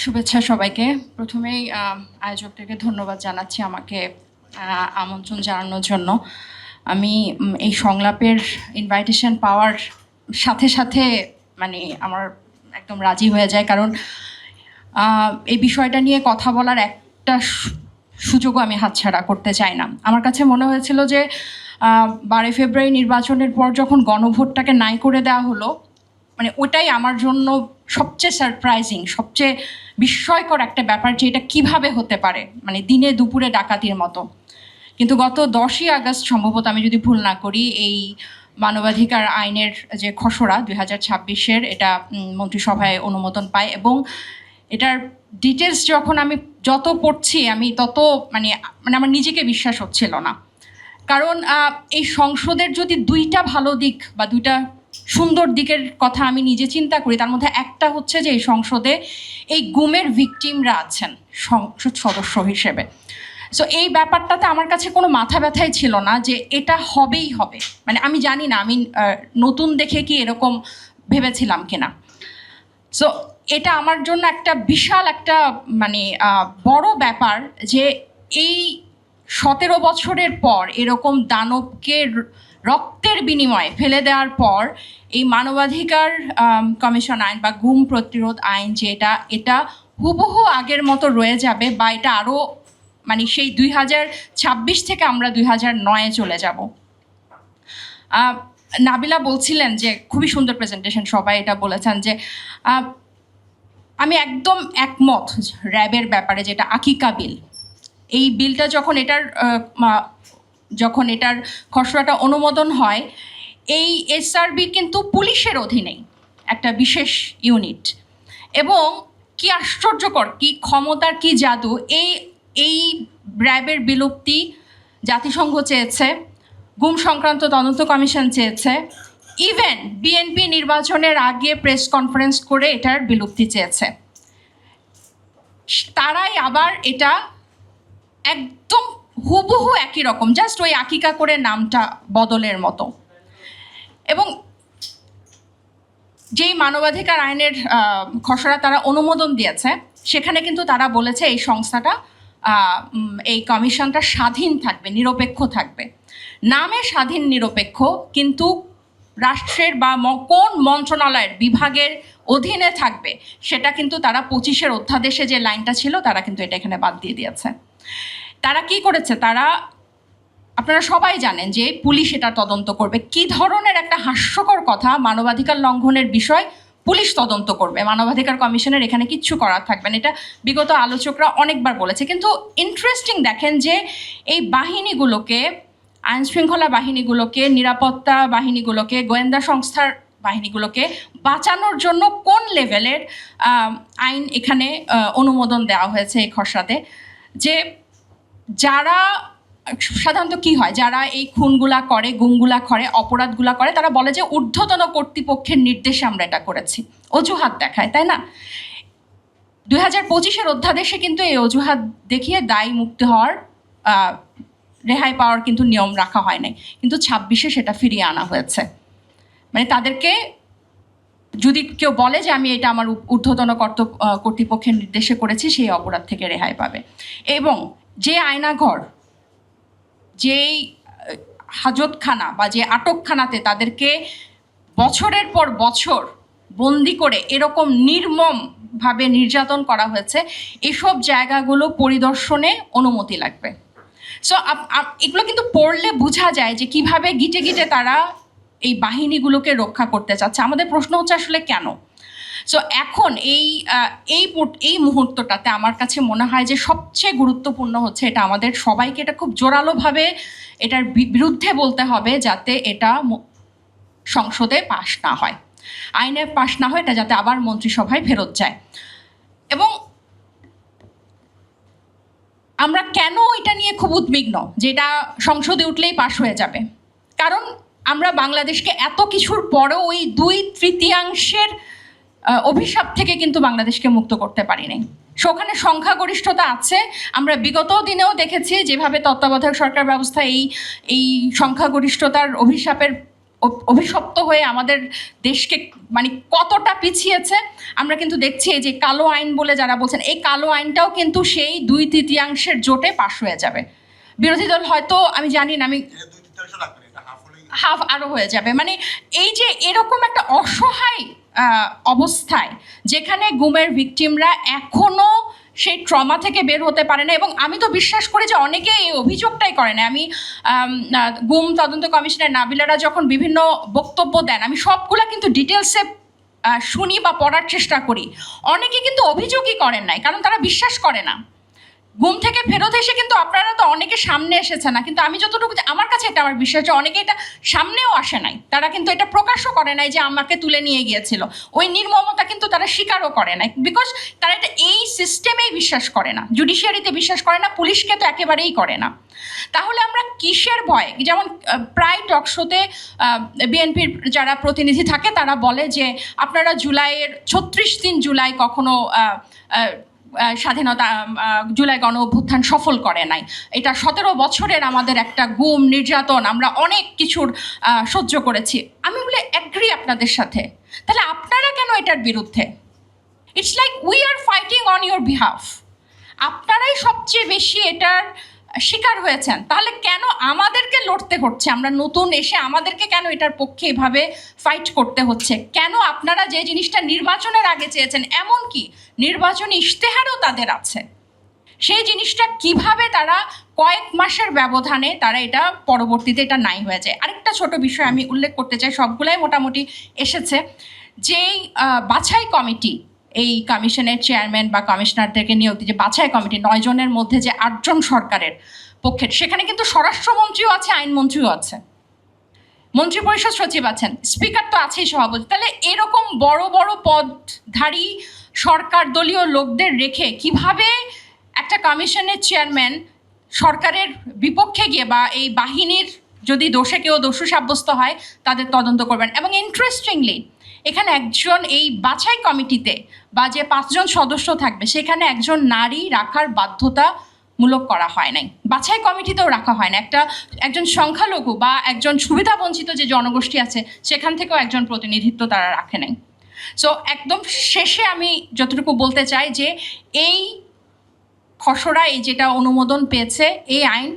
শুভেচ্ছা সবাইকে। প্রথমেই আয়োজকদেরকে ধন্যবাদ জানাচ্ছি আমাকে আমন্ত্রণ জানানোর জন্য। আমি এই সংলাপের ইনভাইটেশন পাওয়ার সাথে সাথে মানে আমার একদম রাজি হয়ে যায়, কারণ এই বিষয়টা নিয়ে কথা বলার একটা সুযোগও আমি হাতছাড়া করতে চাই না। আমার কাছে মনে হয়েছিল যে 12 ফেব্রুয়ারি নির্বাচনের পর যখন গণভোটটাকে নাই করে দেওয়া হলো, মানে ওটাই আমার জন্য সবচেয়ে সারপ্রাইজিং, সবচেয়ে বিস্ময়কর একটা ব্যাপার যে এটা কীভাবে হতে পারে, মানে দিনে দুপুরে ডাকাতির মতো। কিন্তু গত 10ই আগস্ট সম্ভবত, আমি যদি ভুল না করি, এই মানবাধিকার আইনের যে খসড়া 2026-এর, এটা মন্ত্রিসভায় অনুমোদন পায় এবং এটার ডিটেলস যখন আমি যত পড়ছি আমি তত মানে আমার নিজেকে বিশ্বাস হচ্ছিল না। কারণ এই সংসদের যদি দুইটা ভালো দিক বা দুইটা সুন্দর দিকের কথা আমি নিজে চিন্তা করি, তার মধ্যে একটা হচ্ছে যে এই সংসদে এই গুমের ভিকটিমরা আছেন সংসদ সদস্য হিসেবে। সো এই ব্যাপারটাতে আমার কাছে কোনো মাথা ব্যথাই ছিল না যে এটা হবেই হবে। মানে আমি জানি না আমি নতুন দেখে কি এরকম ভেবেছিলাম কিনা। সো এটা আমার জন্য একটা বিশাল একটা মানে বড় ব্যাপার যে এই 17 বছরের পর এরকম দানবকে রক্তের বিনিময়ে ফেলে দেওয়ার পর এই মানবাধিকার কমিশন আইন বা গুম প্রতিরোধ আইন, যে এটা হুবহু আগের মতো রয়ে যাবে বা এটা আরও মানে সেই 2026 থেকে আমরা 2009-এ চলে যাব। নাবিলা বলছিলেন যে খুবই সুন্দর প্রেজেন্টেশন, সবাই এটা বলেছেন যে আমি একদম একমত র্যাবের ব্যাপারে, যেটা আকিকা বিল। এই বিলটা যখন এটার খসড়াটা অনুমোদন হয়, এই এসআরবি কিন্তু পুলিশের অধীনেই একটা বিশেষ ইউনিট, এবং কি আশ্চর্যকর, কি ক্ষমতার, কি জাদু! এই র্যাবের বিলুপ্তি জাতিসংঘ চেয়েছে, গুম সংক্রান্ত তদন্ত কমিশন চেয়েছে, ইভেন বিএনপি নির্বাচনের আগে প্রেস কনফারেন্স করে এটার বিলুপ্তি চেয়েছে। তারাই আবার এটা একদম হুবহু একই রকম, জাস্ট ওই আকিকা করে নামটা বদলের মতো। এবং যেই মানবাধিকার আইনের খসড়া তারা অনুমোদন দিয়েছে, সেখানে কিন্তু তারা বলেছে এই সংস্থাটা, এই কমিশনটা স্বাধীন থাকবে, নিরপেক্ষ থাকবে। নামে স্বাধীন নিরপেক্ষ, কিন্তু রাষ্ট্রের বা কোন মন্ত্রণালয়ের বিভাগের অধীনে থাকবে সেটা কিন্তু তারা 25-এর অধ্যাদেশে যে লাইনটা ছিল তারা কিন্তু এটা এখানে বাদ দিয়ে দিয়েছে। তারা কি করেছে? আপনারা সবাই জানেন যে পুলিশ এটা তদন্ত করবে। কি ধরনের একটা হাস্যকর কথা! মানবাধিকার লঙ্ঘনের বিষয় পুলিশ তদন্ত করবে, মানবাধিকার কমিশনের এখানে কিচ্ছু করার থাকবে না। এটা বিগত আলোচকরা অনেকবার বলেছে। কিন্তু ইন্টারেস্টিং দেখেন যে এই বাহিনীগুলোকে, আইন শৃঙ্খলা বাহিনীগুলোকে, নিরাপত্তা বাহিনীগুলোকে, গোয়েন্দা সংস্থার বাহিনীগুলোকে বাঁচানোর জন্য কোন লেভেলের আইন এখানে অনুমোদন দেওয়া হয়েছে এই খসড়াতে, যে যারা সাধারণত কি হয়, যারা এই খুনগুলা করে, গুমগুলা করে, অপরাধগুলা করে, তারা বলে যে ঊর্ধ্বতন কর্তৃপক্ষের নির্দেশে আমরা এটা করেছি, অজুহাত দেখায়, তাই না? 2025-এর অধ্যাদেশে কিন্তু এই অজুহাত দেখিয়ে দায় মুক্তি হওয়ার, রেহাই পাওয়ার কিন্তু নিয়ম রাখা হয় নাই, কিন্তু 26-এ সেটা ফিরিয়ে আনা হয়েছে। মানে তাদেরকে যদি কেউ বলে যে আমি এটা আমার ঊর্ধ্বতন কর্তৃপক্ষের নির্দেশে করেছি, সেই অপরাধ থেকে রেহাই পাবে। এবং যে আয়নাঘর, যেই হাজতখানা বা যে আটকখানাতে তাদেরকে বছরের পর বছর বন্দি করে এরকম নির্মমভাবে নির্যাতন করা হয়েছে, এসব জায়গাগুলো পরিদর্শনে অনুমতি লাগবে। সো এগুলো কিন্তু পড়লে বোঝা যায় যে কিভাবে গিটে গিটে তারা এই বাহিনীগুলোকে রক্ষা করতে চাচ্ছে। আমাদের প্রশ্ন হচ্ছে আসলে কেন? সো এখন এই মুহূর্তটাতে আমার কাছে মনে হয় যে সবচেয়ে গুরুত্বপূর্ণ হচ্ছে এটা আমাদের সবাইকে এটা খুব জোরালোভাবে এটার বিরুদ্ধে বলতে হবে, যাতে এটা সংসদে পাশ না হয়, আইনে পাশ না হয়, এটা যাতে আবার মন্ত্রিসভায় ফেরত যায়। এবং আমরা কেন এটা নিয়ে খুব উদ্বিগ্ন যে এটা সংসদে উঠলেই পাশ হয়ে যাবে? কারণ আমরা বাংলাদেশকে এত কিছুর পরেও ওই 2/3 অভিশাপ থেকে কিন্তু বাংলাদেশকে মুক্ত করতে পারি নাই। সেখানে সংখ্যাগরিষ্ঠতা আছে। আমরা বিগত দিনেও দেখেছি যেভাবে তত্ত্বাবধায়ক সরকার ব্যবস্থা এই সংখ্যাগরিষ্ঠতার অভিশাপের অভিশপ্ত হয়ে আমাদের দেশকে মানে কতটা পিছিয়েছে আমরা কিন্তু দেখছি। এই যে কালো আইন বলে যারা বলছেন, এই কালো আইনটাও কিন্তু সেই 2/3 জোটে পাশ হয়ে যাবে। বিরোধী দল হয়তো, আমি জানি না, আমি হাফ আরো হয়ে যাবে। মানে এই যে এরকম একটা অসহায় অবস্থায় যেখানে গুমের ভিকটিমরা এখনো সেই ট্রমা থেকে বের হতে পারে না, এবং আমি তো বিশ্বাস করি যে অনেকে এই অভিযোগটাই করে না। আমি গুম তদন্ত কমিশনের নাবিলারা যখন বিভিন্ন বক্তব্য দেন, আমি সবগুলা কিন্তু ডিটেলসে শুনি বা পড়ার চেষ্টা করি। অনেকে কিন্তু অভিযোগই করেন নাই, কারণ তারা বিশ্বাস করে না। ঘুম থেকে ফেরত এসে কিন্তু আপনারা তো অনেকে সামনে এসেছে না, কিন্তু আমি যতটুকু, আমার কাছে এটা আমার বিশ্বাস যে অনেকে এটা সামনেও আসে নাই, তারা কিন্তু এটা প্রকাশও করে নাই যে আমাকে তুলে নিয়ে গিয়েছিল। ওই নির্মমতা কিন্তু তারা স্বীকারও করে নাই, বিকজ তারা এটা এই সিস্টেমেই বিশ্বাস করে না, জুডিশিয়ারিতে বিশ্বাস করে না, পুলিশকে তো একেবারেই করে না। তাহলে আমরা কিসের ভয়? যেমন প্রায় টকশোতে বিএনপির যারা প্রতিনিধি থাকে তারা বলে যে আপনারা জুলাইয়ের 36 দিন জুলাই কখনো স্বাধীনতা, জুলাই গণ অভ্যুত্থান সফল করে নাই। এটা 17 বছরের আমাদের একটা গুম নির্যাতন, আমরা অনেক কিছুর সহ্য করেছি। আমি বলে অ্যাগ্রি আপনাদের সাথে, তাহলে আপনারা কেন এটার বিরুদ্ধে? It's like we are fighting on your behalf. আপনারাই সবচেয়ে বেশি এটার শিকার হয়েছেন, তাহলে কেন আমাদেরকে লড়তে হচ্ছে? আমরা নতুন এসে আমাদেরকে কেন এটার পক্ষে এভাবে ফাইট করতে হচ্ছে? কেন আপনারা যে জিনিসটা নির্বাচনের আগে চেয়েছেন, এমনকি নির্বাচনী ইশতেহারও তাদের আছে, সেই জিনিসটা কিভাবে তারা কয়েক মাসের ব্যবধানে তারা এটা পরবর্তীতে এটা নাই হয়ে যায়? আরেকটা ছোট বিষয় আমি উল্লেখ করতে চাই, সবগুলাই মোটামুটি এসেছে। যেই বাছাই কমিটি, এই কমিশনের চেয়ারম্যান বা কমিশনারদেরকে নিয়োগ যে বাছাই কমিটি 9 জনের মধ্যে যে 8 জন সরকারের পক্ষের, সেখানে কিন্তু স্বরাষ্ট্রমন্ত্রীও আছে, আইনমন্ত্রীও আছে, মন্ত্রী পরিষদ সচিব আছেন, স্পিকার তো আছেই, সভাপতি। তাহলে এরকম বড় বড় পদধারী সরকার দলীয় লোকদের রেখে কিভাবে একটা কমিশনের চেয়ারম্যান সরকারের বিপক্ষে গিয়ে বা এই বাহিনীর যদি দোষে কেউ দোষী সাব্যস্ত হয় তাদের তদন্ত করবেন? এবং ইন্টারেস্টিংলি এখানে একজন, এই বাছাই কমিটিতে বা যে 5 জন সদস্য থাকবে সেখানে একজন নারী রাখার বাধ্যতামূলক করা হয় নাই, বাছাই কমিটিতেও রাখা হয় না। একজন সংখ্যালঘু বা একজন সুবিধাবঞ্চিত যে জনগোষ্ঠী আছে সেখান থেকেও একজন প্রতিনিধিত্ব তারা রাখে নাই। সো একদম শেষে আমি যতটুকু বলতে চাই যে এই খসড়া, এই যেটা অনুমোদন পেয়েছে, এই আইন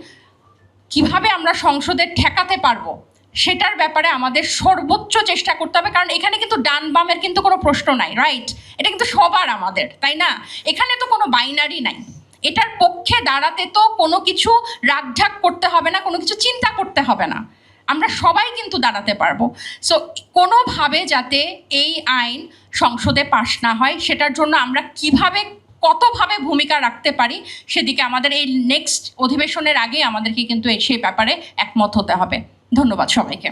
কিভাবে আমরা সংসদে ঠেকাতে পারবো সেটার ব্যাপারে আমাদের সর্বোচ্চ চেষ্টা করতে হবে। কারণ এখানে কিন্তু ডান বামের কিন্তু কোনো প্রশ্ন নাই, রাইট? এটা কিন্তু সবার আমাদের, তাই না? এখানে তো কোনো বাইনারি নাই। এটার পক্ষে দাঁড়াতে তো কোনো কিছু রাগঢাক করতে হবে না, কোনো কিছু চিন্তা করতে হবে না, আমরা সবাই কিন্তু দাঁড়াতে পারবো। সো কোনোভাবে যাতে এই আইন সংসদে পাশ না হয় সেটার জন্য আমরা কিভাবে কতভাবে ভূমিকা রাখতে পারি সেদিকে আমাদের এই নেক্সট অধিবেশনের আগে আমাদেরকে কিন্তু সেই ব্যাপারে একমত হতে হবে। ধন্যবাদ সবাইকে।